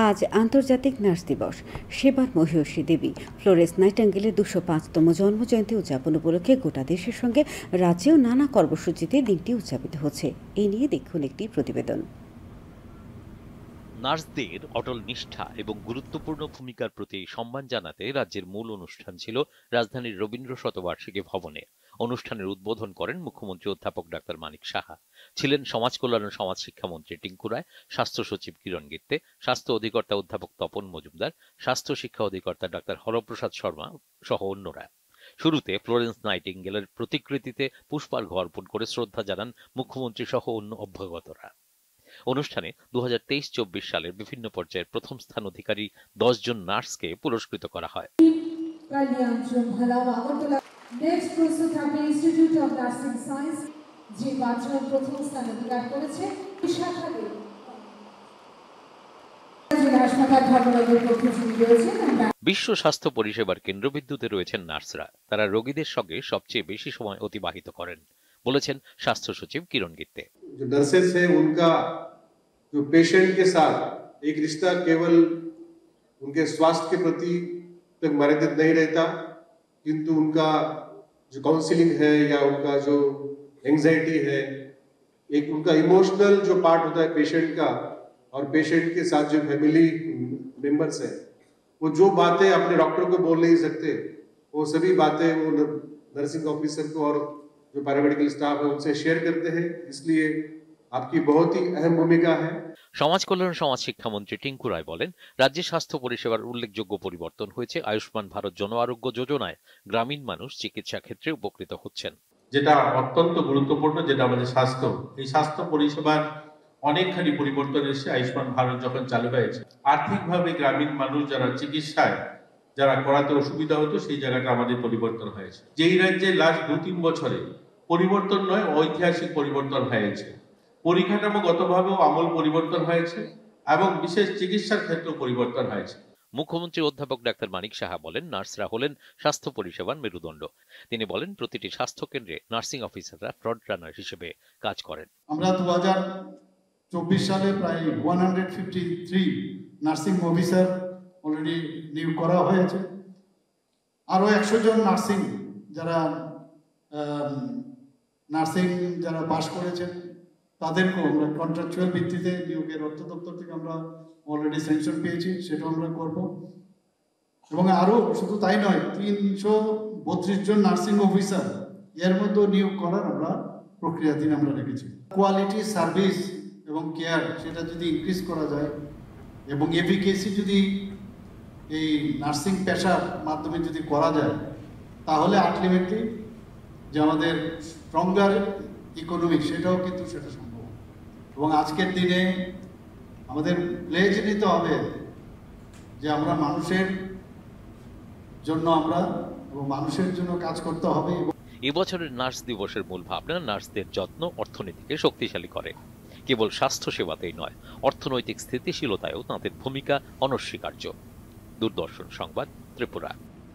আজ আন্তর্জাতিক নার্স দিবস। সেবার মহিষী দেবী ফ্লোরেন্স নাইটিঙ্গেলের ২০৫তম জন্মজয়ন্তী উদযাপন উপলক্ষে গোটা দেশের সঙ্গে রাজ্যেও নানা কর্মসূচিতে দিনটি উদযাপিত হচ্ছে। এই নিয়ে দেখুন একটি প্রতিবেদন। নার্সদের অটল নিষ্ঠা এবং গুরুত্বপূর্ণ ভূমিকার প্রতি সম্মান জানাতে রাজ্যের মূল অনুষ্ঠান ছিল রাজধানীর রবীন্দ্র শতবার্ষিকী ভবনে। অনুষ্ঠানের উদ্বোধন করেন মুখ্যমন্ত্রী অধ্যাপক ডাক্তার মানিক সাহা। ছিলেন সমাজ কল্যাণ ও সমাজ শিক্ষামন্ত্রী টিঙ্কু রায়, স্বাস্থ্য সচিব কিরণ গিত্তে, স্বাস্থ্য অধিকর্তা অধ্যাপক তপন মজুমদার, স্বাস্থ্য শিক্ষা অধিকর্তা ডাক্তার হরপ্রসাদ শর্মা সহ অন্যরা। শুরুতে ফ্লোরেন্স নাইটিঙ্গেলের প্রতিকৃতিতে পুষ্পার্ঘ্য অর্পণ করে শ্রদ্ধা জানান মুখ্যমন্ত্রী সহ অন্য অভ্যাগতরা। অনুষ্ঠানে 2023-24 সালের বিভিন্ন পর্যায়ের প্রথম স্থান অধিকারী 10 জন নার্সকে পুরস্কৃত করা হয়। বিশ্ব স্বাস্থ্য পরিষেবার কেন্দ্রবিন্দুতে রয়েছেন নার্সরা। তারা রোগীদের সঙ্গে সবচেয়ে বেশি সময় অতিবাহিত করেন, বলেছেন স্বাস্থ্য সচিব কিরণ গিত্তে। जो पेशेंट के साथ एक रिश्ता केवल उनके स्वास्थ्य के प्रति तक मर्यादित नहीं रहता, किंतु उनका जो काउंसलिंग है या उनका जो एंजाइटी है, एक उनका इमोशनल जो पार्ट होता है पेशेंट का, और पेशेंट के साथ जो फैमिली मेंबर्स है, वो जो बातें अपने डॉक्टर को बोल नहीं सकते, वो सभी बातें वो नर्सिंग ऑफिसर को और जो पैरामेडिकल स्टाफ है उनसे शेयर करते हैं। इसलिए आपकी बहुत ही अहम भूमिका है। সমাজ কল্যাণ ও সমাজ শিক্ষামন্ত্রী টিঙ্কু রায় বলেন, রাজ্যে স্বাস্থ্য পরিষেবার উল্লেখযোগ্য পরিবর্তন হয়েছে। আয়ুষ্মান ভারত জন আরোগ্য যোজনায় গ্রামীণ মানুষ চিকিৎসা ক্ষেত্রে উপকৃত হচ্ছেন। যেটা অত্যন্ত গুরুত্বপূর্ণ, যেটা আমাদের স্বাস্থ্য, এই স্বাস্থ্য পরিষেবার অনেকখানি পরিবর্তন এসেছে আয়ুষ্মান ভারত যখন চালু হয়েছে। আর্থিকভাবে গ্রামীণ মানুষ যারা চিকিৎসায় যারা করাতে অসুবিধা হতো, সেই জায়গাটা আমাদের পরিবর্তন হয়েছে। যেই রাজ্যে লাস্ট 2-3 বছরে পরিবর্তন নয়, ঐতিহাসিক পরিবর্তন হয়েছে। পরিকাঠামোগতভাবেও আমূল পরিবর্তন হয়েছে এবং বিশেষ চিকিৎসার ক্ষেত্রেও পরিবর্তন হয়েছে। মুখ্যমন্ত্রী অধ্যাপক ডাক্তার মানিক সাহা বলেন, নার্সরা হলেন স্বাস্থ্য পরিষেবার মেরুদণ্ড। তিনি বলেন, প্রতিটি স্বাস্থ্য কেন্দ্রে নার্সিং অফিসাররা ফ্রন্ট রানার হিসেবে কাজ করেন। আমরা 2024 সালে প্রায় 153 নার্সিং অফিসার অলরেডি নিয়োগ করা হয়েছে। আরো 100 জন নার্সিং যারা পাশ করেছেন তাদেরকেও আমরা কন্ট্রাকচুয়াল ভিত্তিতে নিয়োগের অর্থ দপ্তর থেকে আমরা অলরেডি স্যাংশন পেয়েছি, সেটা আমরা করব। এবং আরও শুধু তাই নয়, 332 জন নার্সিং অফিসার এর মধ্যে নিয়োগ করার আমরা প্রক্রিয়াধীন আমরা রেখেছি। কোয়ালিটি সার্ভিস এবং কেয়ার সেটা যদি ইনক্রিজ করা যায় এবং এফিকেসি যদি এই নার্সিং পেশার মাধ্যমে যদি করা যায়, তাহলে আলটিমেটলি যে আমাদের স্ট্রঙ্গার ইকোনমিক সেটাও কিন্তু সেটা সম্ভব। এবং আজকের দিনে আমাদের প্লেজ নিতে হবে যে আমরা মানুষের জন্য এবং মানুষের জন্য কাজ করতে হবে। এবছরের নার্স দিবসের মূল ভাবনা নার্সদের যত্ন অর্থনীতিকে শক্তিশালী করে। কেবল স্বাস্থ্য সেবাতেই নয়, অর্থনৈতিক স্থিতিশীলতায়ও তাঁদের ভূমিকা অনস্বীকার্য। দূরদর্শন সংবাদ, ত্রিপুরা।